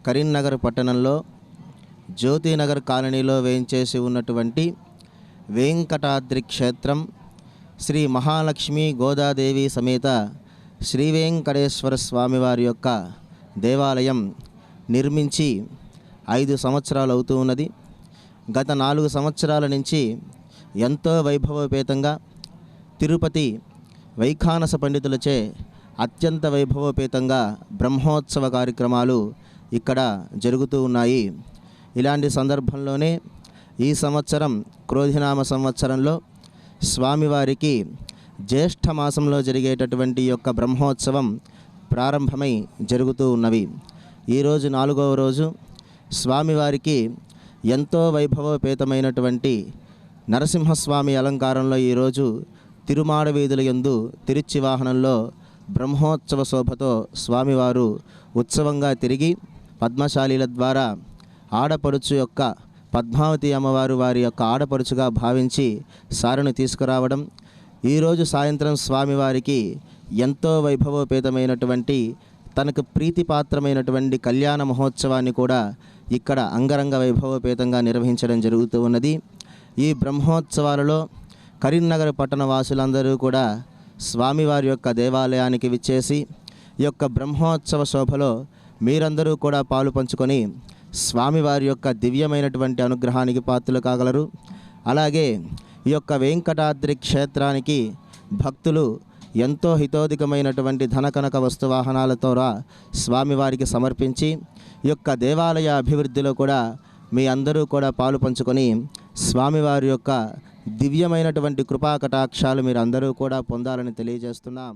కరీంనగర్ పట్టణంలో జ్యోతినగర్ కాలనీలో వేయించేసి ఉన్నటువంటి వెంకటాద్రి క్షేత్రం శ్రీ మహాలక్ష్మి గోదాదేవి సమేత శ్రీ వెంకటేశ్వర స్వామివారి యొక్క దేవాలయం నిర్మించి 5 సంవత్సరాలు అవుతూ ఉన్నది. గత 4 సంవత్సరాల నుంచి ఎంతో వైభవోపేతంగా తిరుపతి వైఖానస పండితులచే అత్యంత వైభవోపేతంగా బ్రహ్మోత్సవ కార్యక్రమాలు ఇక్కడ జరుగుతూ ఉన్నాయి. ఇలాంటి సందర్భంలోనే ఈ సంవత్సరం క్రోధినామ సంవత్సరంలో స్వామివారికి జ్యేష్ఠ మాసంలో జరిగేటటువంటి యొక్క బ్రహ్మోత్సవం ప్రారంభమై జరుగుతూ ఉన్నవి. ఈరోజు 4వ రోజు స్వామివారికి ఎంతో వైభవోపేతమైనటువంటి నరసింహస్వామి అలంకారంలో ఈరోజు తిరుమాడ వీధుల యందు తిరుచి వాహనంలో బ్రహ్మోత్సవ శోభతో స్వామివారు ఉత్సవంగా తిరిగి పద్మశాలీల ద్వారా ఆడపడుచు యొక్క పద్మావతి అమ్మవారు వారి యొక్క ఆడపడుచుగా భావించి సారెను తీసుకురావడం, ఈరోజు సాయంత్రం స్వామివారికి ఎంతో వైభవోపేతమైనటువంటి తనకు ప్రీతిపాత్రమైనటువంటి కళ్యాణ మహోత్సవాన్ని కూడా ఇక్కడ అంగరంగ వైభవోపేతంగా నిర్వహించడం జరుగుతూ ఉన్నది. ఈ బ్రహ్మోత్సవాలలో కరీంనగర్ పట్టణ వాసులందరూ కూడా స్వామివారి యొక్క దేవాలయానికి విచ్చేసి ఈ యొక్క బ్రహ్మోత్సవ శోభలో మీరందరూ కూడా పాలు పంచుకొని స్వామివారి యొక్క దివ్యమైనటువంటి అనుగ్రహానికి పాత్రలు కాగలరు. అలాగే ఈ యొక్క వెంకటాద్రి క్షేత్రానికి భక్తులు ఎంతో హితోధికమైనటువంటి ధనకనక వస్తువాహనాలతో స్వామివారికి సమర్పించి ఈ యొక్క దేవాలయ అభివృద్ధిలో కూడా మీ అందరూ కూడా పాలు పంచుకొని స్వామివారి యొక్క దివ్యమైనటువంటి కృపా కటాక్షాలు మీరు అందరూ కూడా పొందాలని తెలియజేస్తున్నాం.